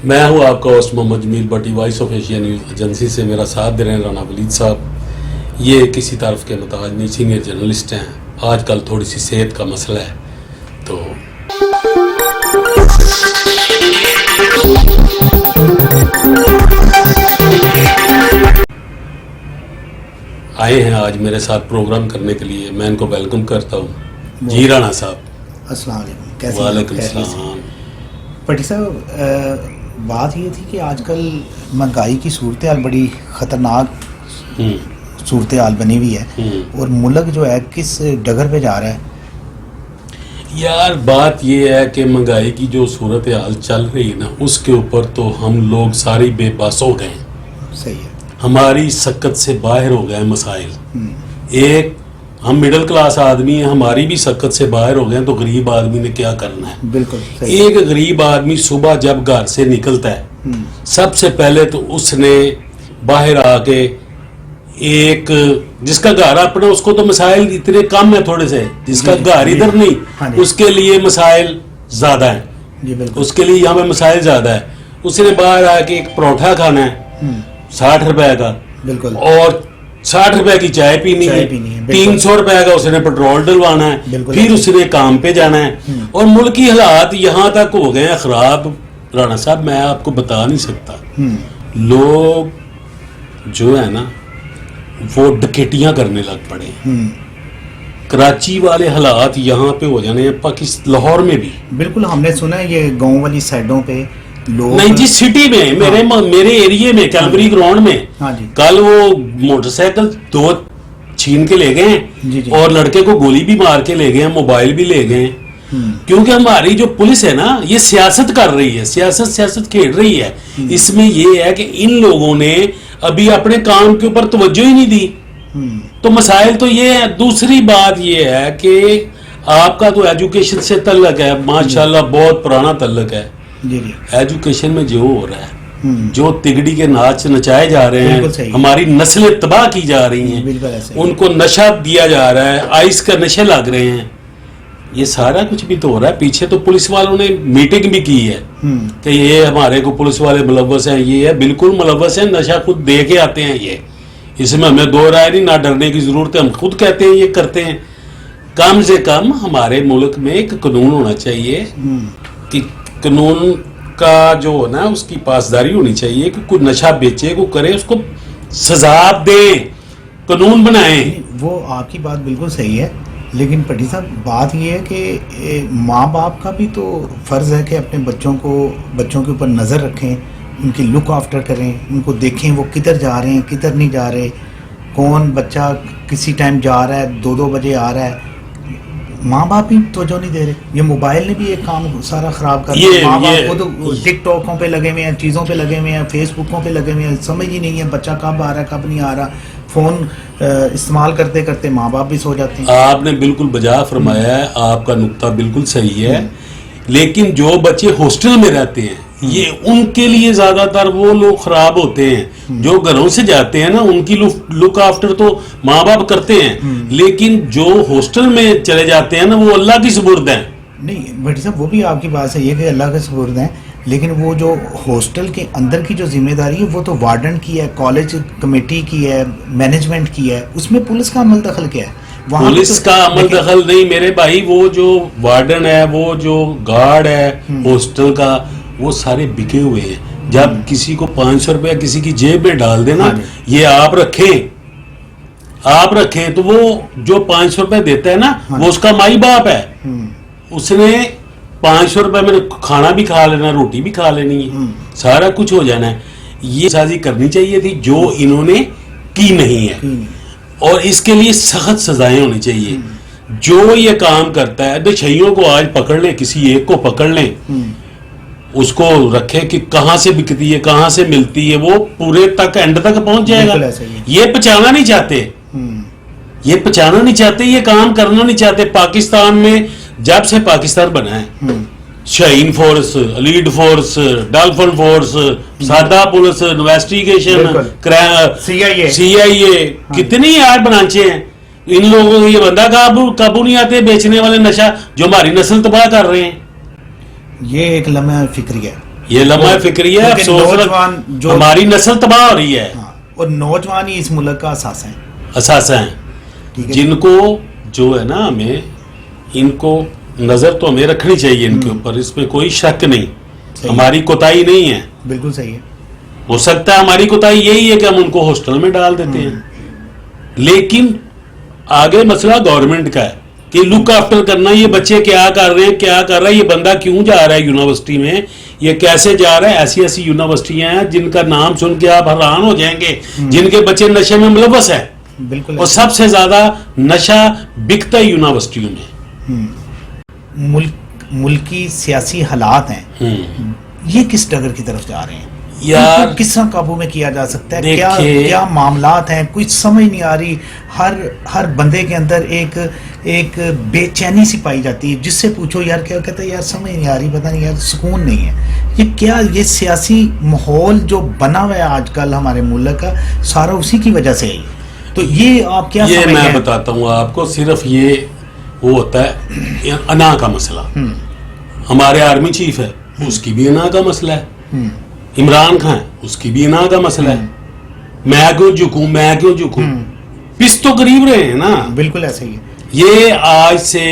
میں ہوں آپ کا host Mohammad Jamil Batti, voice of Asia news agency سے میرا ساتھ دے رہے ہیں رانا ولید صاحب. یہ کسی طرف کے محتاج نہیں، سینئر جرنلسٹ ہیں. آج کل تھوڑی سی صحت کا مسئلہ ہے تو آئے ہیں آج میرے ساتھ پروگرام کرنے کے لیے. میں ان کو ویلکم کرتا ہوں. جی رانا صاحب السلام علیکم. کیسے؟ وعلیکم السلام. پٹی صاحب، بات یہ تھی کہ آج کل مہنگائی کی صورتحال بڑی خطرناک صورتحال بنی ہوئی ہے اور ملک جو ہے کس ڈگر پہ جا رہا ہے. یار بات یہ ہے کہ مہنگائی کی جو صورتحال چل رہی ہے نا، اس کے اوپر تو ہم لوگ ساری بے بس ہو گئے. صحیح ہے. ہماری سکت سے باہر ہو گئے مسائل. ایک ہم مڈل کلاس آدمی ہیں، ہماری بھی سکت سے باہر ہو گئے، تو غریب آدمی نے کیا کرنا ہے؟ بالکل. ایک غریب آدمی صبح جب گھر سے نکلتا ہے، سب سے پہلے تو اس نے باہر آ کے ایک جس کا گھر اپنا، اس کو تو مسائل اتنے کم ہیں تھوڑے سے، جس کا گھر ادھر نہیں اس کے لیے مسائل زیادہ ہیں. جی بالکل. اس کے لیے یہاں پہ مسائل زیادہ ہے. اس نے باہر آ کے ایک پروٹھا کھانا ہے 60 روپے کا، بالکل، اور 60 روپے کی چائے پینی ہے، 300 روپے کا اس نے پیٹرول ڈلوانا ہے، پھر اس نے کام پہ جانا ہے. اور ملکی حالات یہاں تک ہو گئے ہیں خراب رانا صاحب، میں آپ کو بتا نہیں سکتا. لوگ جو ہے نا وہ ڈکیٹیاں کرنے لگ پڑے. کراچی والے حالات یہاں پہ ہو جانے ہیں، لاہور میں بھی. بالکل، ہم نے سنا ہے یہ گاؤں والی سائڈوں پہ لوگ نہیں جی، سٹی میں میرے ایریے میں کیلبری گراؤنڈ میں کل وہ موٹر سائیکل 2 چھین کے لے گئے ہیں اور لڑکے کو گولی بھی مار کے لے گئے ہیں، موبائل بھی لے گئے ہیں. کیونکہ ہماری جو پولیس ہے نا، یہ سیاست کر رہی ہے، سیاست کھیل رہی ہے. اس میں یہ ہے کہ ان لوگوں نے ابھی اپنے کام کے اوپر توجہ ہی نہیں دی. تو مسائل تو یہ ہے. دوسری بات یہ ہے کہ آپ کا تو ایجوکیشن سے تعلق ہے، ماشاءاللہ بہت پرانا تعلق ہے. ایجوکیشن میں جو ہو رہا ہے، جو تگڑی کے ناچ نچائے جا رہے ہیں، ہماری نسلیں تباہ کی جا رہی ہیں، ان کو نشہ دیا جا رہا ہے، آئس کا نشے لگ رہے ہیں، یہ سارا کچھ بھی تو ہو رہا ہے. پیچھے تو پولیس والوں نے میٹنگ بھی کی ہے کہ یہ ہمارے کو پولیس والے ملوث ہیں. یہ ہے بالکل ملوث ہیں، نشہ خود دے کے آتے ہیں. یہ اس میں ہمیں دو رائے نہیں، نہ ڈرنے کی ضرورت ہے. ہم خود کہتے ہیں یہ کرتے ہیں. کم سے کم ہمارے ملک میں ایک قانون ہونا چاہیے کہ قانون کا جو ہے نا اس کی پاسداری ہونی چاہیے کہ کوئی نشہ بیچے، کوئی کرے، اس کو سزا دیں، قانون بنائیں. وہ آپ کی بات بالکل صحیح ہے، لیکن پٹی صاحب بات یہ ہے کہ ماں باپ کا بھی تو فرض ہے کہ اپنے بچوں کے اوپر نظر رکھیں، ان کی لک آفٹر کریں، ان کو دیکھیں وہ کدھر جا رہے ہیں، کدھر نہیں جا رہے، کون بچہ کسی ٹائم جا رہا ہے، 2 بجے آ رہا ہے. ماں باپ بھی توجہ نہیں دے رہے. یہ موبائل نے بھی ایک کام سارا خراب کر دیا. ماں باپ خود ٹک ٹاکوں پہ لگے ہوئے ہیں، چیزوں پہ لگے ہوئے ہیں، فیس بکوں پہ لگے ہوئے ہیں. سمجھ ہی نہیں ہے بچہ کب آ رہا ہے کب نہیں آ رہا. فون استعمال کرتے کرتے ماں باپ بھی سو جاتے ہیں. آپ نے بالکل بجا فرمایا ہے، آپ کا نقطہ بالکل صحیح ہے. لیکن جو بچے ہاسٹل میں رہتے ہیں، یہ ان کے لیے زیادہ تر وہ لوگ خراب ہوتے ہیں. جو گھروں سے جاتے ہیں نا، ان کی لک آفٹر تو ماں باپ کرتے ہیں، لیکن جو ہاسٹل میں چلے جاتے ہیں نا، وہ اللہ کی سپرد ہیں. نہیں بھٹی صاحب، وہ بھی آپ کی بات صحیح ہے کہ اللہ کے سپرد ہیں، لیکن وہ جو ہاسٹل کے اندر کی جو ذمہ داری ہے وہ تو وارڈن کی ہے، کالج کمیٹی کی ہے، مینجمنٹ کی ہے. اس میں پولیس کا عمل دخل کیا ہے؟ پولیس کا عمل دخل نہیں میرے بھائی. وہ جو وارڈن ہے، وہ جو گارڈ ہے ہاسٹل کا، وہ سارے بکے ہوئے ہیں. جب کسی کو 500 روپیہ کسی کی جیب میں ڈال دینا، یہ آپ رکھیں تو وہ جو 500 روپے دیتا ہے نا، وہ اس کا مائی باپ ہے. اس نے 500 روپے میں کھانا بھی کھا لینا، روٹی بھی کھا لینی ہے، سارا کچھ ہو جانا ہے. یہ سازی کرنی چاہیے تھی جو انہوں نے کی نہیں ہے، اور اس کے لیے سخت سزائیں ہونی چاہیے. جو یہ کام کرتا ہے، دشیوں کو آج پکڑ لیں، کسی ایک کو پکڑ لیں، اس کو رکھے کہ کہاں سے بکتی ہے، کہاں سے ملتی ہے، وہ پورے تک اینڈ تک پہنچ جائے گا. یہ پہچانا نہیں چاہتے، یہ کام کرنا نہیں چاہتے. پاکستان میں جب سے پاکستان بنا ہے، Shaheen force, lead force, dolphin force, سادہ پولیس، انویسٹیگیشن، CIA، کتنی یار برانچیں ہیں. ان لوگوں کو یہ بندہ قابو نہیں آتے، بیچنے والے نشہ جو ہماری نسل تباہ کر رہے ہیں. یہ ایک لمحہ فکری ہے. یہ لمحہ فکری ہے. نوجوان جو ہماری نسل تباہ ہو رہی ہے, اور نوجوان ہی اس ملک کا اثاثہ ہیں, جن کو جو ہے نا ہمیں ان کو نظر تو ہمیں رکھنی چاہیے ان کے اوپر, اس میں کوئی شک نہیں, ہماری کوتاہی نہیں ہے. بالکل صحیح ہے. ہو سکتا ہے ہماری کوتاہی یہی ہے کہ ہم ان کو ہاسٹل میں ڈال دیتے ہیں, لیکن آگے مسئلہ گورنمنٹ کا ہے کہ لک آفٹر کرنا, یہ بچے کیا کر رہے ہیں, کیا کر رہا ہے, یہ بندہ کیوں جا رہا ہے یونیورسٹی میں, یہ کیسے جا رہا ہے. ایسی ایسی یونیورسٹیاں ہیں جن کا نام سن کے آپ حیران ہو جائیں گے, جن کے بچے نشے میں ملوث ہیں. بالکل. اور سب سے زیادہ نشہ بکتا ہے یونیورسٹیوں میں. ملکی سیاسی حالات ہیں, یہ کس ڈگر کی طرف جا رہے ہیں یار, کس طرح قابو میں کیا جا سکتا ہے, کیا معاملات ہیں, کچھ سمجھ نہیں آ رہی. ہر بندے کے اندر ایک بے چینی سی پائی جاتی ہے, جس سے پوچھو یار کیا کہتا ہے, یار سمجھ نہیں آ رہی, پتہ نہیں یار سکون نہیں ہے. یہ کیا, یہ سیاسی ماحول جو بنا ہوا ہے آج کل ہمارے ملک کا, سارا اسی کی وجہ سے ہے. تو یہ آپ کیا یہ میں بتاتا ہوں آپ کو, صرف یہ وہ ہوتا ہے انا کا مسئلہ. ہمارے آرمی چیف ہے, اس کی بھی انا کا مسئلہ ہے. عمران خان اس کی بھی انا کا مسئلہ ہے, میں کیوں جھکوں, پس تو قریب رہے ہیں نا. بالکل ایسا ہی ہے. یہ آج سے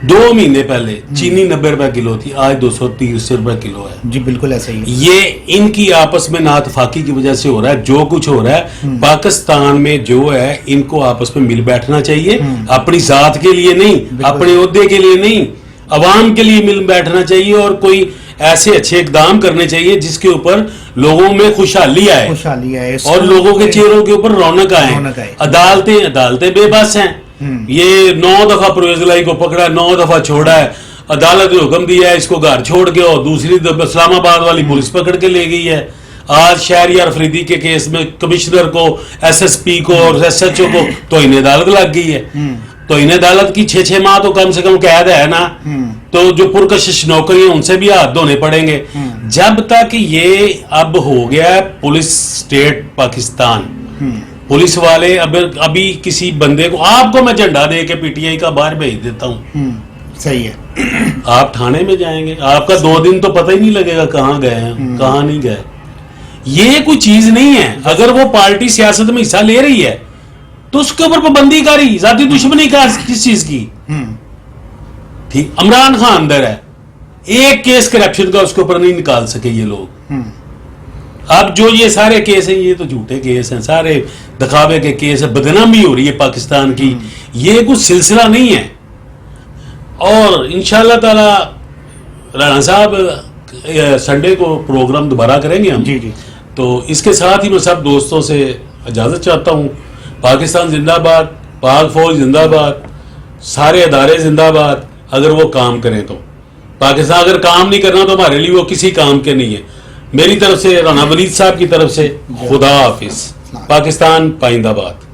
2 مہینے پہلے چینی 90 روپے کلو تھی, آج 230 روپے کلو ہے. جی بالکل ایسا ہی ہے. یہ ان کی آپس میں ناتفاقی کی وجہ سے ہو رہا ہے. جو کچھ ہو رہا ہے پاکستان میں جو ہے, ان کو آپس میں مل بیٹھنا چاہیے, اپنی ذات کے لیے نہیں, اپنے عہدے کے لیے نہیں, عوام کے لیے مل بیٹھنا چاہیے, اور کوئی ایسے اچھے اقدام کرنے چاہیے جس کے اوپر لوگوں میں خوشحالی آئے اور لوگوں کے چہروں کے اوپر رونق آئے. عدالتیں بے بس ہیں. یہ 9 دفعہ پرویز الہی کو پکڑا, 9 دفعہ چھوڑا ہے, عدالت نے حکم دیا ہے اس کو گھر چھوڑ کے, اور دوسری اسلام آباد والی پولیس پکڑ کے لے گئی ہے. آج شہریار فریدی کے کیس میں کمشنر کو, ایس ایس پی کو اور ایس ایچ او کو توہین عدالت لگ گئی ہے. توہین عدالت کی 6 ماہ تو کم سے کم قید ہے نا. تو جو پرکشش نوکری ہیں ان سے بھی ہاتھ دھونے پڑیں گے. جب تک یہ اب ہو گیا ہے پولیس اسٹیٹ پاکستان, پولیس والے ابھی کسی بندے کو, آپ کو میں جھنڈا دے کے پی ٹی آئی کا باہر بھیج دیتا ہوں, صحیح ہے, آپ تھانے میں جائیں گے, آپ کا 2 دن تو پتہ ہی نہیں لگے گا کہاں گئے ہیں کہاں نہیں گئے. یہ کوئی چیز نہیں ہے. اگر وہ پارٹی سیاست میں حصہ لے رہی ہے تو اس کے اوپر پابندی کری, ذاتی دشمنی کا کس چیز کی. ٹھیک, عمران خان اندر ہے, ایک کیس کرپشن کا اس کے اوپر نہیں نکال سکے یہ لوگ. اب جو یہ سارے کیس ہیں یہ تو جھوٹے کیس ہیں, سارے دکھاوے کے کیس ہیں, بدنامی ہو رہی ہے پاکستان کی. یہ کچھ سلسلہ نہیں ہے. اور انشاءاللہ تعالی رانا صاحب سنڈے کو پروگرام دوبارہ کریں گے ہم. جی جی. تو اس کے ساتھ ہی میں سب دوستوں سے اجازت چاہتا ہوں. پاکستان زندہ باد, پاک فوج زندہ باد, سارے ادارے زندہ باد. اگر وہ کام کریں تو پاکستان, اگر کام نہیں کرنا تو ہمارے لیے وہ کسی کام کے نہیں ہے. میری طرف سے, رانا ولید صاحب کی طرف سے, خدا حافظ. پاکستان پائندہ باد.